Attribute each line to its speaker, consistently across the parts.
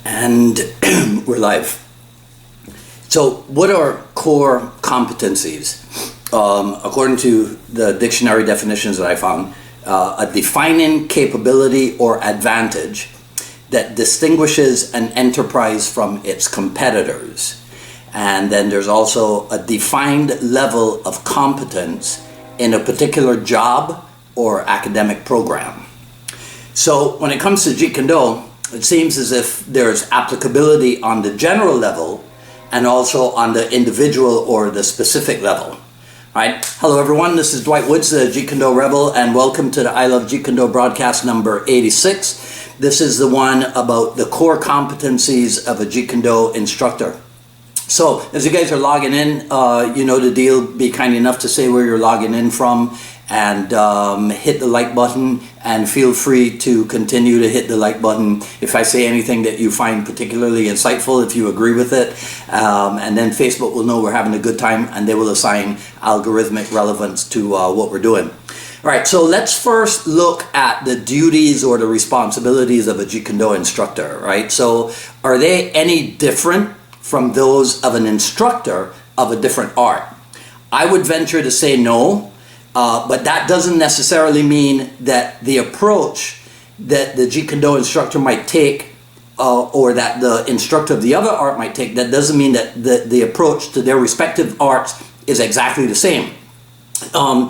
Speaker 1: And we're live. So what are core competencies? According to the dictionary definitions that I found, a defining capability or advantage that distinguishes an enterprise from its competitors. And then there's also a defined level of competence in a particular job or academic program. So when it comes to Jeet Kune, it seems as if there's applicability on the general level and also on the individual or the specific level. Right? Hello everyone, this is Dwight Woods, the Jeet Kune Rebel, and welcome to the I Love Jeet Kune broadcast number 86. This is the one about the core competencies of a Jeet Kune instructor. So as you guys are logging in, you know the deal. Be kind enough to say where you're logging in from, and hit the like button, and feel free to continue to hit the like button if I say anything that you find particularly insightful, if you agree with it, and then Facebook will know we're having a good time and they will assign algorithmic relevance to what we're doing. All right, so let's first look at the duties or the responsibilities of a Jeet Kune instructor, right? So are they any different from those of an instructor of a different art? I would venture to say no. But that doesn't necessarily mean that the approach that the Jeet Kune instructor might take or that the instructor of the other art might take, that doesn't mean that the approach to their respective arts is exactly the same. To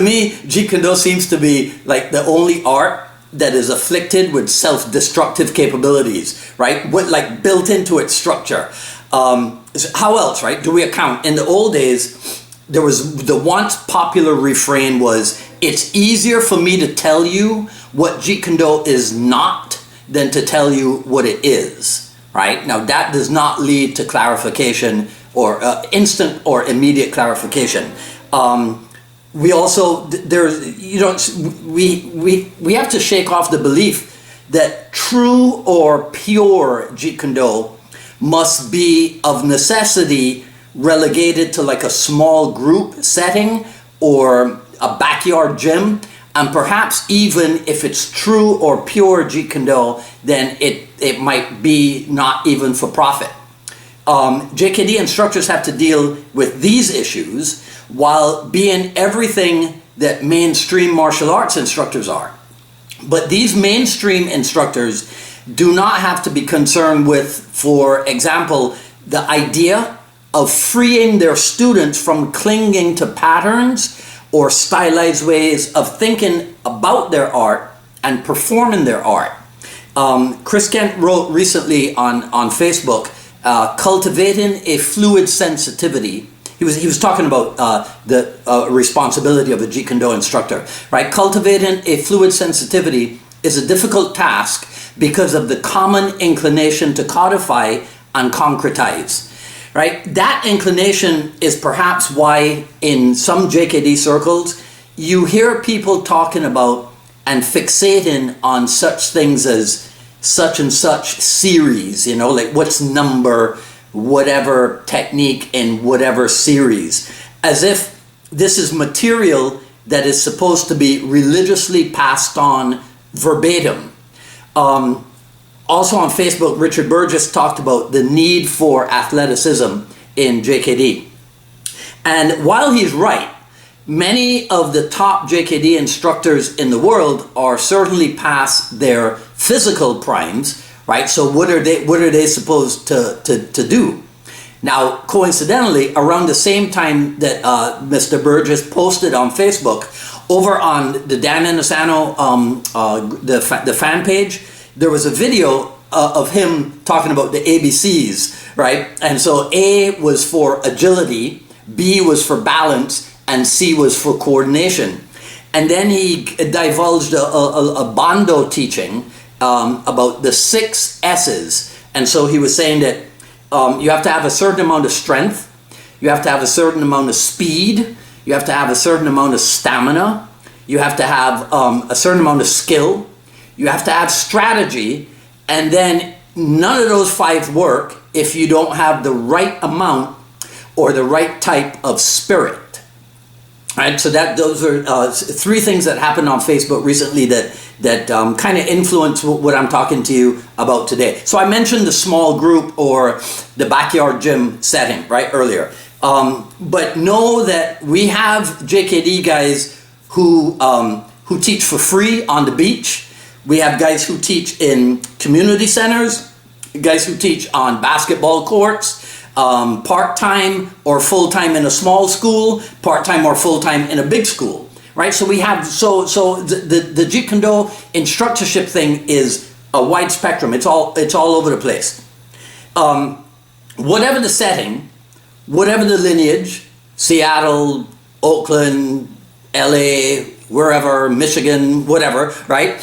Speaker 1: me, Jeet Kune seems to be like the only art that is afflicted with self-destructive capabilities, right? Like built into its structure. How else, right? Do we account? In the old days, there was the once popular refrain was, it's easier for me to tell you what Jeet Kune is not than to tell you what it is, right? Now that does not lead to clarification or instant or immediate clarification. We also, there's, you know, we have to shake off the belief that true or pure Jeet Kune must be of necessity relegated to like a small group setting or a backyard gym, and perhaps even if it's true or pure Jeet Kune, then it might be not even for profit. JKD instructors have to deal with these issues while being everything that mainstream martial arts instructors are. But these mainstream instructors do not have to be concerned with, for example, the idea of freeing their students from clinging to patterns or stylized ways of thinking about their art and performing their art. Chris Kent wrote recently on Facebook, Cultivating a Fluid Sensitivity. He was talking about the responsibility of a Jeet Kune instructor, right? Cultivating a fluid sensitivity is a difficult task because of the common inclination to codify and concretize. Right? That inclination is perhaps why in some JKD circles you hear people talking about and fixating on such things as such and such series, you know, like what's number whatever technique in whatever series, as if this is material that is supposed to be religiously passed on verbatim. Also on Facebook, Richard Burgess talked about the need for athleticism in JKD. And while he's right, many of the top JKD instructors in the world are certainly past their physical primes, right? So what are they supposed to do? Now, coincidentally, around the same time that Mr. Burgess posted on Facebook, over on the Dan Inosanto, the fan page, there was a video of him talking about the ABCs, right? And so A was for agility, B was for balance, and C was for coordination. And then he divulged a Bando teaching about the 6 S's. And so he was saying that you have to have a certain amount of strength, you have to have a certain amount of speed, you have to have a certain amount of stamina, you have to have a certain amount of skill, you have to have strategy, and then none of those 5 work if you don't have the right amount or the right type of spirit. Right, so those are three things that happened on Facebook recently that kind of influence what I'm talking to you about today. So I mentioned the small group or the backyard gym setting, right, earlier. But know that we have JKD guys who teach for free on the beach. We have guys who teach in community centers, guys who teach on basketball courts, part-time or full-time in a small school, part-time or full-time in a big school, right? So we have, so the Jeet Kune Do instructorship thing is a wide spectrum. It's all over the place. Whatever the setting, whatever the lineage, Seattle, Oakland, LA, wherever, Michigan, whatever, right?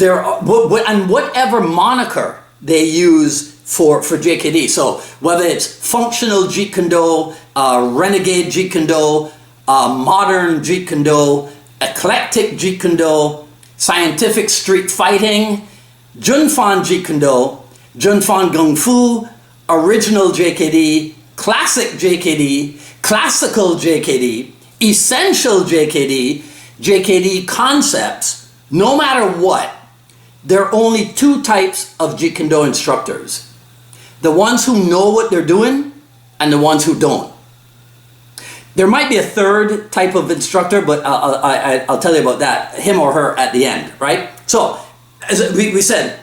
Speaker 1: And whatever moniker they use for JKD. So whether it's functional Jeet Kune Do, renegade Jeet Kune Do, modern Jeet Kune Do, eclectic Jeet Kune Do, scientific street fighting, Junfan Jeet Kune Do, Junfan Gung Fu, original JKD, classic JKD, classical JKD, essential JKD, JKD concepts, no matter what, there are only two types of Jeet Kune Do instructors. The ones who know what they're doing and the ones who don't. There might be a third type of instructor, but I'll tell you about that, him or her at the end, right? So, as we said,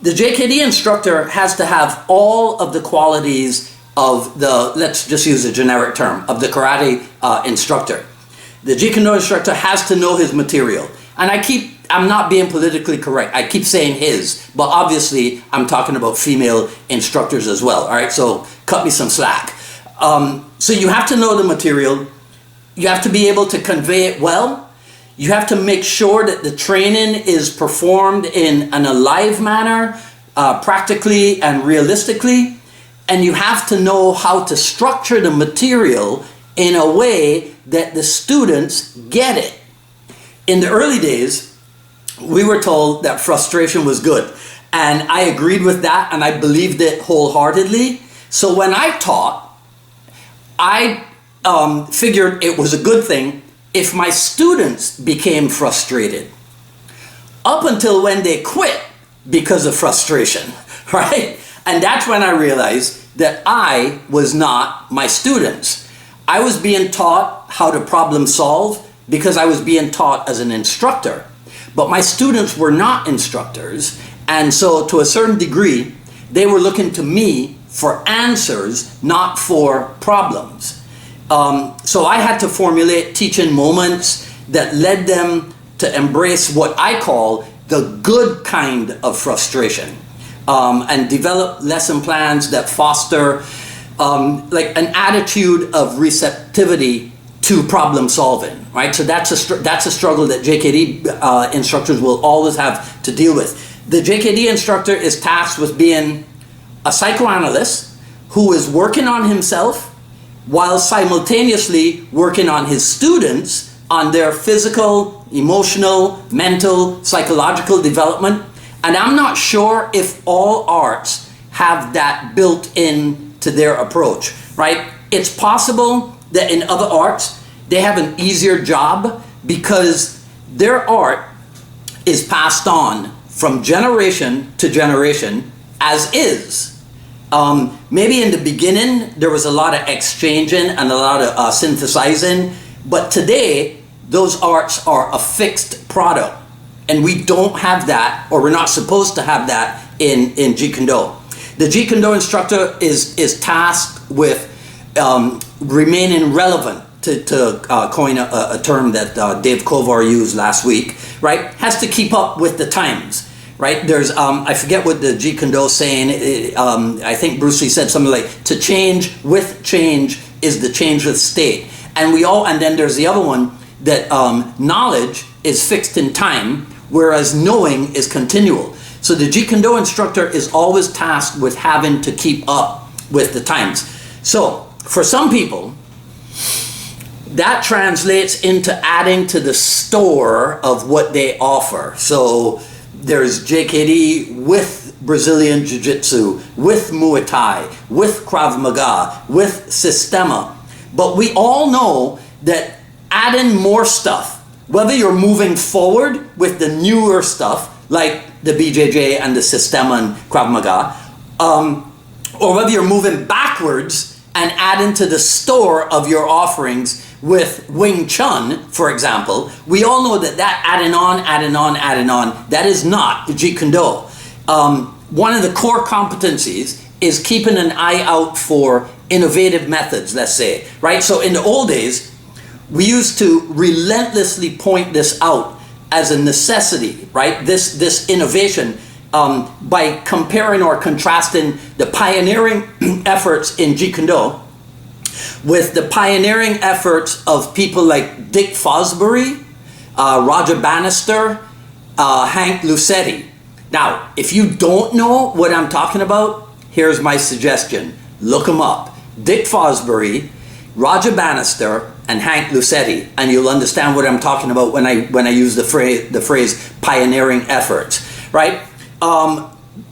Speaker 1: the JKD instructor has to have all of the qualities of the, let's just use a generic term, of the karate instructor. The Jeet Kune Do instructor has to know his material. And I'm not being politically correct. I keep saying his, but obviously I'm talking about female instructors as well. All right, so cut me some slack. So you have to know the material. You have to be able to convey it well. You have to make sure that the training is performed in an alive manner, practically and realistically. And you have to know how to structure the material in a way that the students get it. In the early days, we were told that frustration was good. And I agreed with that and I believed it wholeheartedly. So when I taught, I figured it was a good thing if my students became frustrated. Up until when they quit because of frustration, right? And that's when I realized that I was not my students. I was being taught how to problem solve because I was being taught as an instructor. But my students were not instructors, and so to a certain degree, they were looking to me for answers, not for problems. So I had to formulate teaching moments that led them to embrace what I call the good kind of frustration, and develop lesson plans that foster like an attitude of receptivity to problem solving, right? So that's a struggle that JKD instructors will always have to deal with. The JKD instructor is tasked with being a psychoanalyst who is working on himself while simultaneously working on his students on their physical, emotional, mental, psychological development. And I'm not sure if all arts have that built in to their approach, right? It's possible that in other arts, they have an easier job because their art is passed on from generation to generation as is. Maybe in the beginning, there was a lot of exchanging and a lot of synthesizing, but today, those arts are a fixed product. And we don't have that, or we're not supposed to have that in Jeet Kune Do. The Jeet Kune Do instructor is tasked with remaining relevant, to coin a term that Dave Kovar used last week, right? Has to keep up with the times, right? There's, I forget what the Jeet Kune Do saying, I think Bruce Lee said something like, to change with change is the changeless state. And then there's the other one, that knowledge is fixed in time, whereas knowing is continual. So the Jeet Kune Do instructor is always tasked with having to keep up with the times. So for some people, that translates into adding to the store of what they offer. So there's JKD with Brazilian Jiu-Jitsu, with Muay Thai, with Krav Maga, with Sistema. But we all know that add in more stuff. Whether you're moving forward with the newer stuff, like the BJJ and the Sistema and Krav Maga, or whether you're moving backwards and add into the store of your offerings with Wing Chun, for example, we all know that adding on, that is not Jeet Kune Do. One of the core competencies is keeping an eye out for innovative methods, let's say, right? So in the old days, we used to relentlessly point this out as a necessity, right? This innovation, by comparing or contrasting the pioneering efforts in Jeet Kune Do with the pioneering efforts of people like Dick Fosbury, Roger Bannister, Hank Lucetti. Now, if you don't know what I'm talking about, here's my suggestion. Look them up. Dick Fosbury, Roger Bannister, and Hank Lucetti, and you'll understand what I'm talking about when I use the phrase pioneering efforts, right?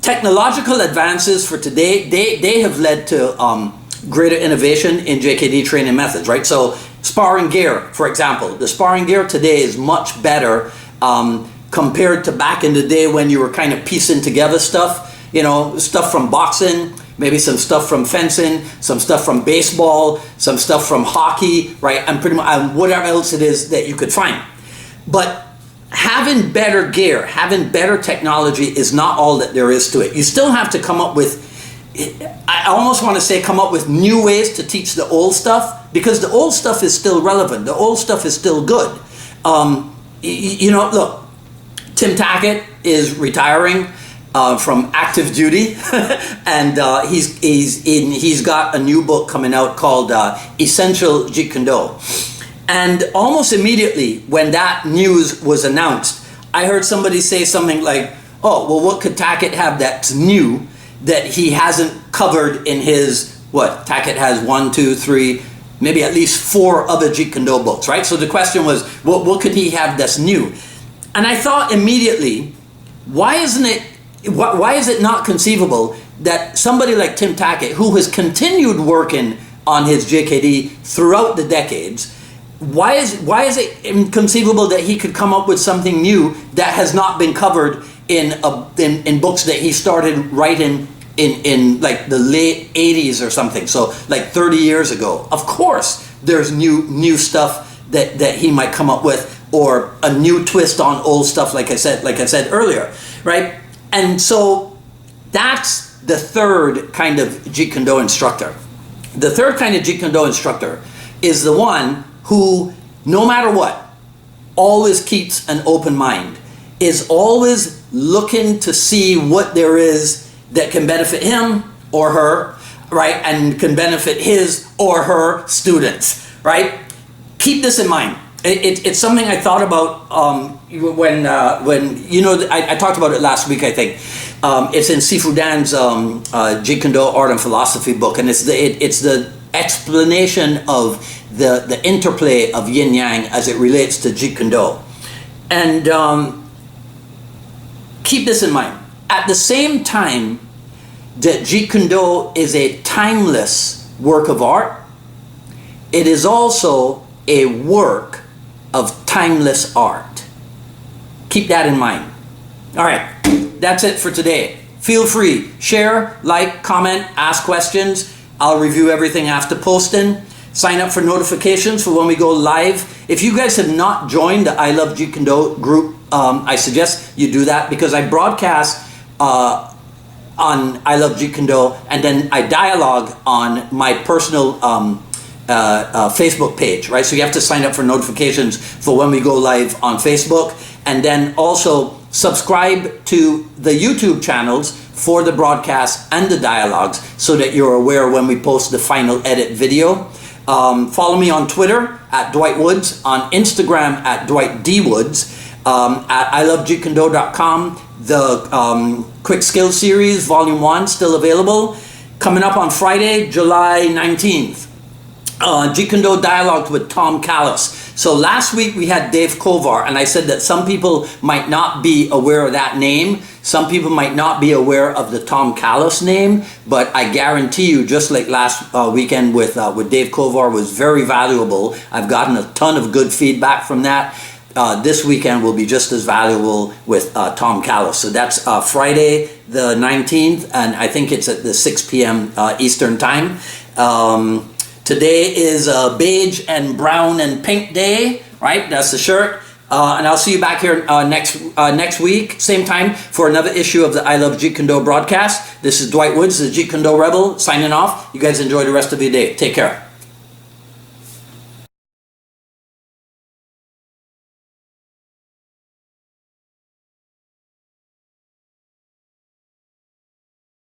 Speaker 1: Technological advances for today, they have led to greater innovation in JKD training methods, right? So sparring gear, for example, the sparring gear today is much better compared to back in the day when you were kind of piecing together stuff, you know, stuff from boxing, maybe some stuff from fencing, some stuff from baseball, some stuff from hockey, right? And pretty much whatever else it is that you could find. But having better gear, having better technology is not all that there is to it. You still have to come up with, I almost want to say come up with new ways to teach the old stuff, because the old stuff is still relevant. The old stuff is still good. You know, look, Tim Tackett is retiring from active duty, and he's got a new book coming out called Essential Jeet Kune Do. And almost immediately when that news was announced, I heard somebody say something like, "Oh, well, what could Tackett have that's new that he hasn't covered in his what?" Tackett has 1, 2, 3, maybe at least 4 other Jeet Kune Do books, right? So the question was, what could he have that's new? And I thought immediately, why is it not conceivable that somebody like Tim Tackett, who has continued working on his JKD throughout the decades, why is it inconceivable that he could come up with something new that has not been covered in books that he started writing in like the late 80s or something, so like 30 years ago? Of course there's new stuff that he might come up with, or a new twist on old stuff, like I said earlier, right? And so that's the third kind of Jeet Kune Do instructor. The third kind of Jeet Kune Do instructor is the one who, no matter what, always keeps an open mind, is always looking to see what there is that can benefit him or her, right? And can benefit his or her students, right? Keep this in mind. It's something I thought about when you know, I talked about it last week, I think. It's in Sifu Dan's Jeet Kune Do Art and Philosophy book, and it's the explanation of the interplay of yin yang as it relates to Jeet Kune Do. And keep this in mind. At the same time that Jeet Kune Do is a timeless work of art, it is also a work of timeless art. Keep that in mind. All right, that's it for today. Feel free, share, like, comment, ask questions. I'll review everything after posting. Sign up for notifications for when we go live. If you guys have not joined the I Love Jeet Kune Do group, I suggest you do that, because I broadcast on I Love Jeet Kune Do, and then I dialogue on my personal Facebook page, right? So you have to sign up for notifications for when we go live on Facebook, and then also subscribe to the YouTube channels for the broadcast and the dialogues so that you're aware when we post the final edit video. Follow me on Twitter at Dwight Woods, on Instagram at Dwight D. Woods, at ilovejeetkunዶ.com. The Quick Skills Series Volume 1 still available. Coming up on Friday, July 19th. Jeet Kune dialogued with Tom Callis. So last week we had Dave Kovar, and I said that some people might not be aware of that name. Some people might not be aware of the Tom Callis name, but I guarantee you, just like last weekend with Dave Kovar was very valuable. I've gotten a ton of good feedback from that. This weekend will be just as valuable with Tom Callis. So that's Friday the 19th, and I think it's at the 6 p.m. Eastern time. Today is beige and brown and pink day, right? That's the shirt. And I'll see you back here next week, same time, for another issue of the I Love Jeet Kune broadcast. This is Dwight Woods, the Jeet Kune Rebel, signing off. You guys enjoy the rest of your day. Take care.